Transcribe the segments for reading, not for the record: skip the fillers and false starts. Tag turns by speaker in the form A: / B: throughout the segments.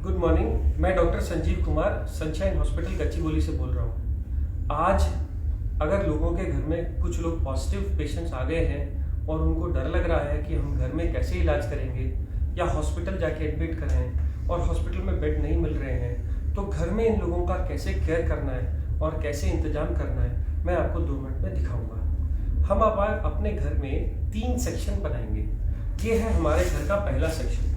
A: Good morning. मैं doctor Sanjeev Kumar Sunshine Hospital Gachibowli से बोल रहा हूँ। आज अगर लोगों के घर में कुछ लोग पॉजिटिव पेशेंट्स आ गए हैं और उनको डर लग रहा है कि हम घर में कैसे इलाज करेंगे या हॉस्पिटल जाके एडमिट करें और हॉस्पिटल में बेड नहीं मिल रहे हैं, तो घर में इन लोगों का कैसे केयर करना है और कैसे इंतजाम करना है, मैं आपको 2 मिनट में दिखाऊंगा। हम अपने घर में 3 सेक्शन बनाएंगे। ये है हमारे घर का पहला सेक्शन।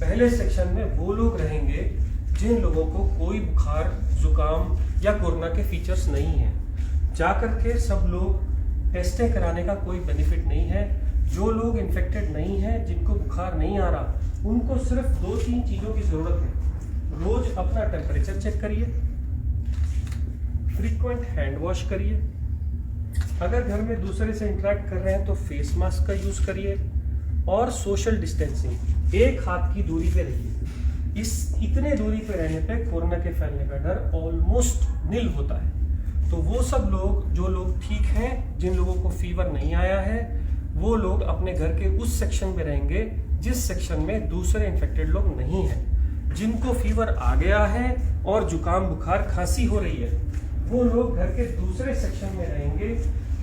A: पहले सेक्शन में वो लोग रहेंगे जिन लोगों को कोई बुखार, जुकाम या कोरोना के फीचर्स नहीं है। जाकर के सब लोग टेस्टें कराने का कोई बेनिफिट नहीं है। जो लोग इन्फेक्टेड नहीं हैं, जिनको बुखार नहीं आ रहा, उनको सिर्फ 2-3 चीज़ों की ज़रूरत है। रोज अपना टेम्परेचर चेक करिए, फ्रीक्वेंट हैंड वॉश करिए, अगर घर में दूसरे से इंटरेक्ट कर रहे हैं तो फेस मास्क का यूज़ करिए और सोशल डिस्टेंसिंग, 1 हाथ की दूरी पे रहिए। इतने दूरी पे रहने पे कोरोना के फैलने का डर ऑलमोस्ट निल होता है। तो वो सब लोग, जो लोग ठीक हैं, जिन लोगों को फीवर नहीं आया है, वो लोग अपने घर के उस सेक्शन में रहेंगे जिस सेक्शन में दूसरे इन्फेक्टेड लोग नहीं हैं। जिनको फीवर आ गया है और जुकाम, बुखार, खांसी हो रही है, वो लोग घर के दूसरे सेक्शन में रहेंगे।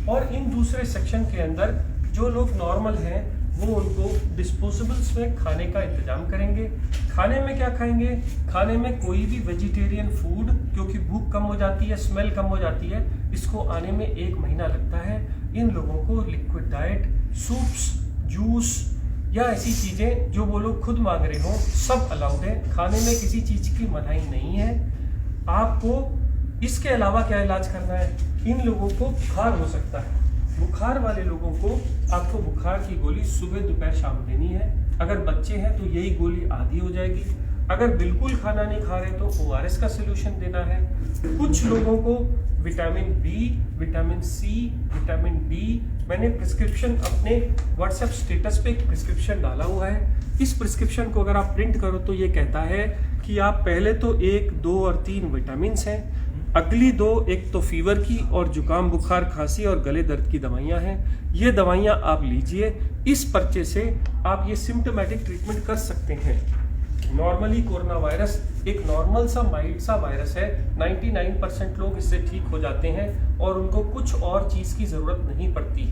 A: और इन दूसरे सेक्शन के अंदर जो लोग नॉर्मल हैं, वो उनको डिस्पोजेबल्स में खाने का इंतजाम करेंगे। खाने में क्या खाएंगे? खाने में कोई भी वेजिटेरियन फूड, क्योंकि भूख कम हो जाती है, स्मेल कम हो जाती है, इसको आने में 1 महीना लगता है। इन लोगों को लिक्विड डाइट, सूप्स, जूस या ऐसी चीज़ें जो वो लोग खुद मांग रहे हों, सब अलाउड है। खाने में किसी चीज़ की मनाही नहीं है। आपको इसके अलावा क्या इलाज करना है? इन लोगों को बुखार हो सकता है। बुखार वाले लोगों को आपको बुखार की गोली सुबह, दोपहर, शाम देनी है। अगर बच्चे हैं तो यही गोली आधी हो जाएगी। अगर बिल्कुल खाना नहीं खा रहे तो ORS का सोल्यूशन देना है। कुछ लोगों को vitamin B, vitamin C, vitamin D, मैंने प्रिस्क्रिप्शन अपने व्हाट्सएप स्टेटस पे एक प्रिस्क्रिप्शन डाला हुआ है। इस प्रिस्क्रिप्शन को अगर आप प्रिंट करो तो ये कहता है कि आप पहले तो 1, 2 और 3 विटामिन हैं, अगली 2, एक तो फीवर की और जुकाम, बुखार, खांसी और गले दर्द की दवाइयाँ हैं। ये दवाइयाँ आप लीजिए। इस पर्चे से आप ये सिम्टोमेटिक ट्रीटमेंट कर सकते हैं। नॉर्मली कोरोना वायरस एक नॉर्मल सा, माइल्ड सा वायरस है। 99% लोग इससे ठीक हो जाते हैं और उनको कुछ और चीज़ की ज़रूरत नहीं पड़ती।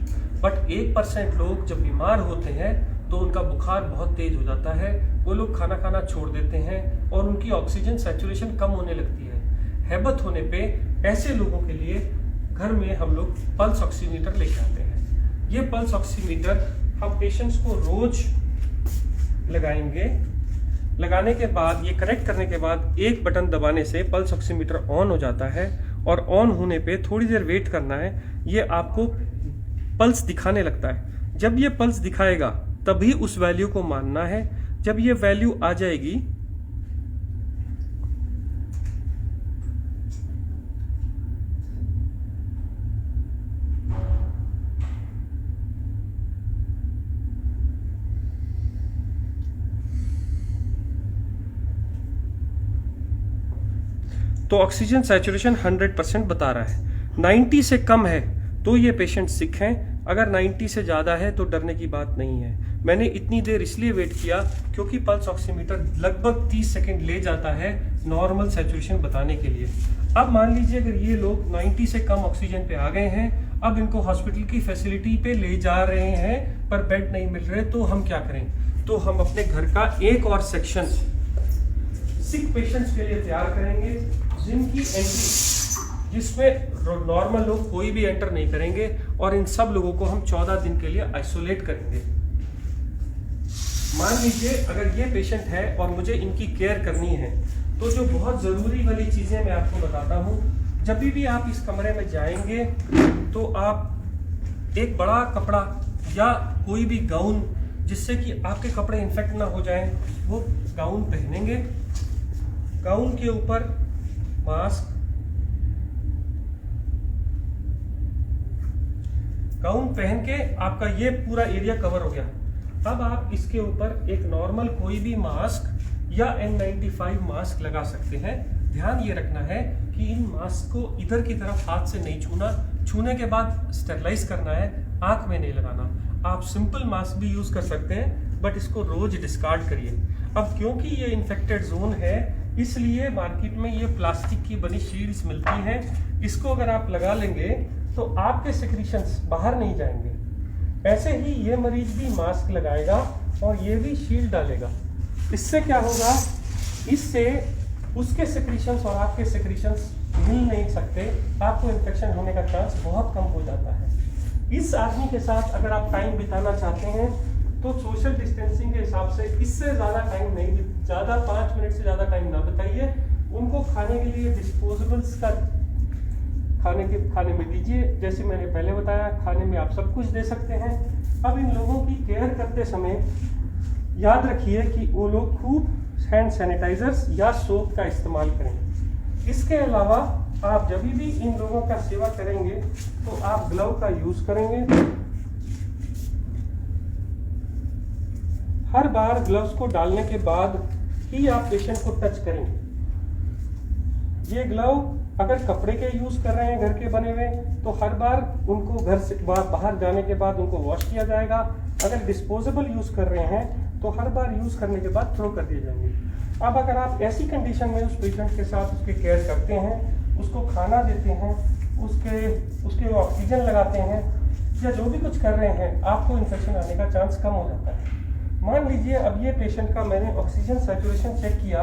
A: बट 1% लोग जब बीमार होते हैं तो उनका बुखार बहुत तेज हो जाता है। वो लोग खाना खाना छोड़ देते हैं और उनकी ऑक्सीजन सैचुरेशन कम होने लगती है। हैबत होने पे ऐसे लोगों के लिए घर में हम लोग पल्स ऑक्सीमीटर लेके आते हैं। ये पल्स ऑक्सीमीटर हम पेशेंट्स को रोज लगाएंगे। लगाने के बाद, ये कनेक्ट करने के बाद, एक बटन दबाने से पल्स ऑक्सीमीटर ऑन हो जाता है और ऑन होने पे थोड़ी देर वेट करना है। ये आपको पल्स दिखाने लगता है। जब ये पल्स दिखाएगा तभी उस वैल्यू को मानना है। जब ये वैल्यू आ जाएगी तो ऑक्सीजन सैचुरेशन 100% बता रहा है। 90 से कम है तो ये पेशेंट सिक हैं। अगर 90 से ज़्यादा है तो डरने की बात नहीं है। मैंने इतनी देर इसलिए वेट किया क्योंकि पल्स ऑक्सीमीटर लगभग 30 सेकंड ले जाता है नॉर्मल सैचुरेशन बताने के लिए। अब मान लीजिए अगर ये लोग 90 से कम ऑक्सीजन पे आ गए हैं, अब इनको हॉस्पिटल की फैसिलिटी पे ले जा रहे हैं पर बेड नहीं मिल रहे, तो हम क्या करें? तो हम अपने घर का एक और सेक्शन सिक पेशेंट्स के लिए तैयार करेंगे, जिनकी एंट्री, जिसमें नॉर्मल लोग कोई भी एंटर नहीं करेंगे, और इन सब लोगों को हम 14 दिन के लिए आइसोलेट करेंगे। मान लीजिए अगर ये पेशेंट है और मुझे इनकी केयर करनी है, तो जो बहुत ज़रूरी वाली चीज़ें मैं आपको बताता हूँ। जब भी आप इस कमरे में जाएंगे तो आप एक बड़ा कपड़ा या कोई भी गाउन, जिससे कि आपके कपड़े इन्फेक्ट ना हो जाएं, वो गाउन पहनेंगे। गाउन के ऊपर मास्क, गाउन पहन के आपका ये पूरा एरिया कवर हो गया। अब आप इसके ऊपर एक नॉर्मल कोई भी मास्क या N95 मास्क लगा सकते हैं। ध्यान ये रखना है कि इन मास्क को इधर की तरफ हाथ से नहीं छूना। छूने के बाद स्टेरलाइज करना है, आंख में नहीं लगाना। आप सिंपल मास्क भी यूज कर सकते हैं, बट इसको रोज डिस्कार्ड करिए। अब क्योंकि ये इन्फेक्टेड जोन है, इसलिए मार्केट में ये प्लास्टिक की बनी शील्ड्स मिलती हैं। इसको अगर आप लगा लेंगे तो आपके सेक्रीशंस बाहर नहीं जाएंगे। ऐसे ही ये मरीज भी मास्क लगाएगा और ये भी शील्ड डालेगा। इससे क्या होगा, इससे उसके सेक्रीशंस और आपके सेक्रीशंस मिल नहीं सकते, आपको इन्फेक्शन होने का चांस बहुत कम हो जाता है। इस आदमी के साथ अगर आप टाइम बिताना चाहते हैं तो सोशल डिस्टेंसिंग के हिसाब से इससे ज़्यादा टाइम नहीं, ज़्यादा 5 मिनट से ज़्यादा टाइम ना बताइए। उनको खाने के लिए डिस्पोजेबल्स का खाने में दीजिए। जैसे मैंने पहले बताया, खाने में आप सब कुछ दे सकते हैं। अब इन लोगों की केयर करते समय याद रखिए कि वो लोग खूब हैंड सैनिटाइजर्स या सोप का इस्तेमाल करें। इसके अलावा आप जब भी इन लोगों का सेवा करेंगे तो आप ग्लव का यूज करेंगे। हर बार ग्लव्स को डालने के बाद ही आप पेशेंट को टच करेंगे। ये ग्लव अगर कपड़े के यूज कर रहे हैं घर के बने हुए, तो हर बार उनको घर से बाहर जाने के बाद उनको वॉश किया जाएगा। अगर डिस्पोजेबल यूज कर रहे हैं तो हर बार यूज करने के बाद थ्रो कर दिए जाएंगे। अब अगर आप ऐसी कंडीशन में उस पेशेंट के साथ उसकी केयर करते हैं, उसको खाना देते हैं, उसके ऑक्सीजन लगाते हैं या जो भी कुछ कर रहे हैं, आपको इन्फेक्शन आने का चांस कम हो जाता है। मान लीजिए अब ये पेशेंट का मैंने ऑक्सीजन सैचुरेशन चेक किया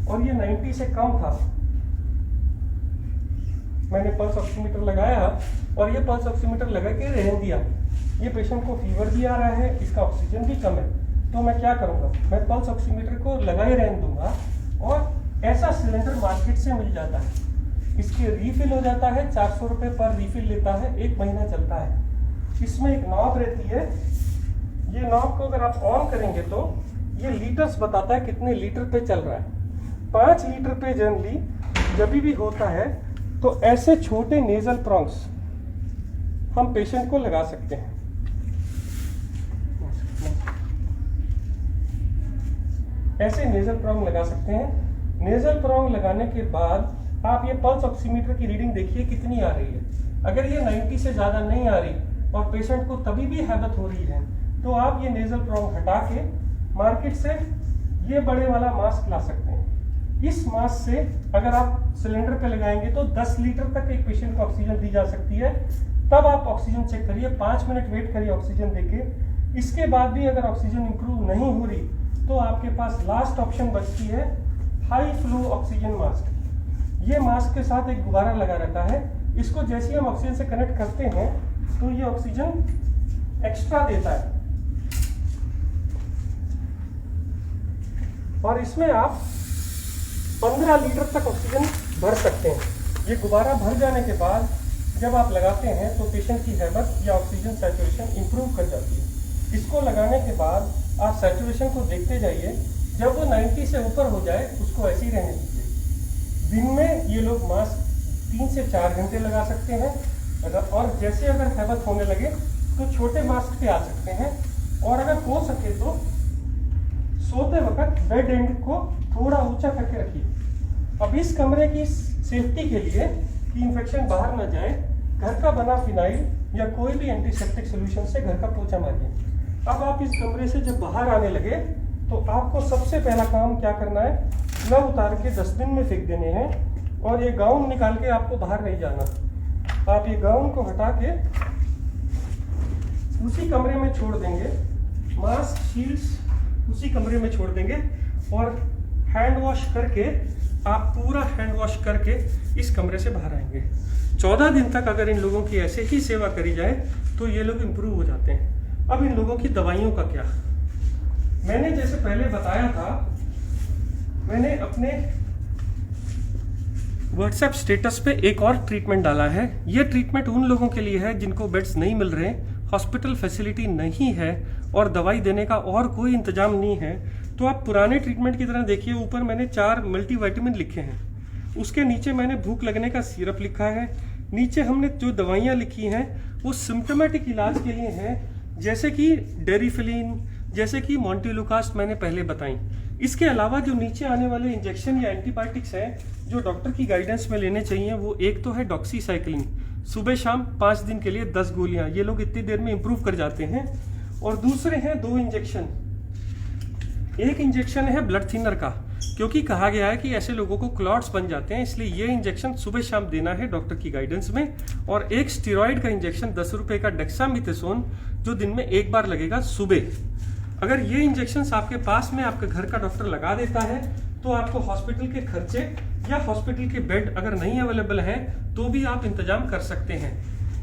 A: और ये 90 से कम था। मैंने पल्स ऑक्सीमीटर लगाया और ये पल्स ऑक्सीमीटर लगा के रहने दिया। ये पेशेंट को फीवर भी आ रहा है, इसका ऑक्सीजन भी कम है, तो मैं क्या करूंगा, मैं पल्स ऑक्सीमीटर को लगा ही रहने दूंगा। और ऐसा सिलेंडर मार्केट से मिल जाता है, इसके रीफिल हो जाता है, 400 रुपये पर रीफिल लेता है, 1 महीना चलता है। इसमें एक नॉब रहती है, ये नॉब को अगर आप ऑन करेंगे तो ये लीटर्स बताता है कितने लीटर पे चल रहा है। 5 लीटर पे जनरली जब भी होता है तो ऐसे छोटे नेजल प्रॉन्ग्स हम पेशेंट को लगा सकते हैं। ऐसे नेजल प्रॉन्ग लगा सकते हैं। नेजल प्रॉन्ग लगाने के बाद आप ये पल्स ऑक्सीमीटर की रीडिंग देखिए कितनी आ रही है। अगर ये 90 से ज़्यादा नहीं आ रही और पेशेंट को तभी भी हैबत हो रही है, तो आप ये नेजल प्रॉन्ग हटा के मार्केट से ये बड़े वाला मास्क ला सकते हैं। इस मास्क से अगर आप सिलेंडर पे लगाएंगे तो 10 लीटर तक एक पेशेंट को ऑक्सीजन दी जा सकती है। तब आप ऑक्सीजन चेक करिए, 5 मिनट वेट करिए ऑक्सीजन देके। इसके बाद भी अगर ऑक्सीजन इंप्रूव नहीं हो रही तो आपके पास लास्ट ऑप्शन बचती है हाई फ्लो ऑक्सीजन मास्क। ये मास्क के साथ एक गुब्बारा लगा रहता है, इसको जैसे हम ऑक्सीजन से कनेक्ट करते हैं तो ये ऑक्सीजन एक्स्ट्रा देता है और इसमें आप 15 लीटर तक ऑक्सीजन भर सकते हैं। ये गुब्बारा भर जाने के बाद जब आप लगाते हैं तो पेशेंट की हैबत या ऑक्सीजन सैचुरेशन इंप्रूव कर जाती है। इसको लगाने के बाद आप सैचुरेशन को देखते जाइए, जब वो 90 से ऊपर हो जाए उसको ऐसे ही रहने दीजिए। दिन में ये लोग मास्क 3 से 4 घंटे लगा सकते हैं और जैसे अगर हैबत होने लगे तो छोटे मास्क पे आ सकते हैं। और अगर हो सके तो सोते वक्त बेड एंड को थोड़ा ऊंचा करके रखिए। अब इस कमरे की सेफ्टी के लिए कि इन्फेक्शन बाहर न जाए, घर का बना फिनाइल या कोई भी एंटीसेप्टिक सोल्यूशन से घर का पोछा मारिए। अब आप इस कमरे से जब बाहर आने लगे तो आपको सबसे पहला काम क्या करना है, ग्लव उतार के डस्टबिन में फेंक देने हैं और ये गाउन निकाल के आपको बाहर नहीं जाना। आप ये गाउन को हटा के उसी कमरे में छोड़ देंगे, मास्क शील्ड्स उसी कमरे में छोड़ देंगे और हैंड वॉश करके आप पूरा हैंड वॉश करके इस कमरे से बाहर आएंगे। 14 दिन तक अगर इन लोगों की ऐसे ही सेवा करी जाए तो ये लोग इम्प्रूव हो जाते हैं। अब इन लोगों की दवाइयों का क्या, मैंने जैसे पहले बताया था, मैंने अपने व्हाट्सएप स्टेटस पे एक और ट्रीटमेंट डाला है। ये ट्रीटमेंट उन लोगों के लिए है जिनको बेड्स नहीं मिल रहे, हॉस्पिटल फैसिलिटी नहीं है और दवाई देने का और कोई इंतजाम नहीं है। तो आप पुराने ट्रीटमेंट की तरह देखिए, ऊपर मैंने 4 मल्टीविटामिन लिखे हैं, उसके नीचे मैंने भूख लगने का सिरप लिखा है, नीचे हमने जो दवाइयाँ लिखी हैं वो सिम्टोमेटिक इलाज के लिए हैं, जैसे कि डेरिफिलिन, जैसे कि मोंटेलुकास्ट मैंने पहले बताई। इसके अलावा जो नीचे आने वाले इंजेक्शन या एंटीबायोटिक्स हैं जो डॉक्टर की गाइडेंस में लेने चाहिए, वो एक तो है डॉक्सीसाइक्लिन, सुबह शाम 5 दिन के लिए 10 गोलियां, ये लोग इतनी देर में इंप्रूव कर जाते हैं। और दूसरे हैं 2 इंजेक्शन एक इंजेक्शन है ब्लड थिनर का, क्योंकि कहा गया है कि ऐसे लोगों को क्लॉट्स बन जाते हैं, इसलिए ये इंजेक्शन सुबह शाम देना है डॉक्टर की गाइडेंस में। और एक स्टेरॉइड का इंजेक्शन 10 रुपए का डेक्सामेथासोन, जो दिन में एक बार लगेगा सुबह। अगर ये इंजेक्शन आपके पास में आपके घर का डॉक्टर लगा देता है तो आपको हॉस्पिटल के खर्चे या हॉस्पिटल के बेड अगर नहीं अवेलेबल है तो भी आप इंतजाम कर सकते हैं।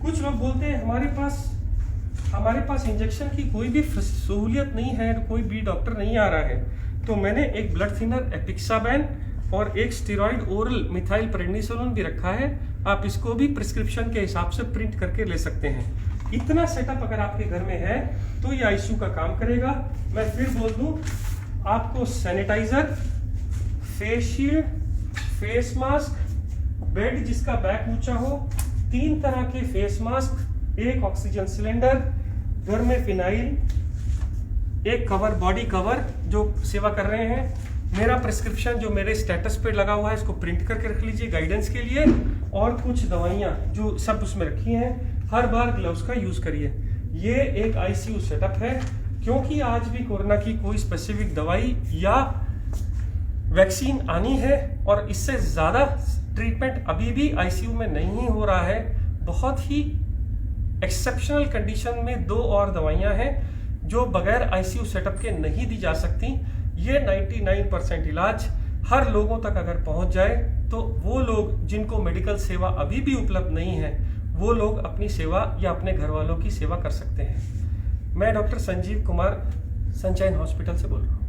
A: कुछ लोग बोलते हैं हमारे पास इंजेक्शन की कोई भी सहूलियत नहीं है, कोई भी डॉक्टर नहीं आ रहा है, तो मैंने एक ब्लड थिनर एपिक्साबैन और एक स्टेरॉइड ओरल मिथाइल प्रेडनिसोलोन भी रखा है। आप इसको भी प्रिस्क्रिप्शन के हिसाब से प्रिंट करके ले सकते हैं। इतना सेटअप अगर आपके घर में है तो ये आईसीयू का काम करेगा। मैं फिर बोल दूं, आपको sanitizer, face shield, face mask, bed जिसका बैक ऊंचा हो, 3 तरह के फेस मास्क, एक ऑक्सीजन सिलेंडर, घर में फिनाइल, एक कवर, बॉडी कवर जो सेवा कर रहे हैं, मेरा प्रिस्क्रिप्शन जो मेरे स्टेटस पे लगा हुआ है इसको प्रिंट करके रख लीजिए गाइडेंस के लिए, और कुछ दवाइयाँ जो सब उसमें रखी हैं। हर बार ग्लव्स का यूज करिए। ये एक आईसीयू सेटअप है, क्योंकि आज भी कोरोना की कोई स्पेसिफिक दवाई या वैक्सीन आनी है और इससे ज़्यादा ट्रीटमेंट अभी भी आईसीयू में नहीं हो रहा है। बहुत ही एक्सेप्शनल कंडीशन में 2 और दवाइयां हैं जो बगैर आईसीयू सेटअप के नहीं दी जा सकती। ये 99% इलाज हर लोगों तक अगर पहुंच जाए तो वो लोग जिनको मेडिकल सेवा अभी भी उपलब्ध नहीं है वो लोग अपनी सेवा या अपने घर वालों की सेवा कर सकते हैं। मैं doctor Sanjeev Kumar Sunshine hospital से बोल रहा हूँ।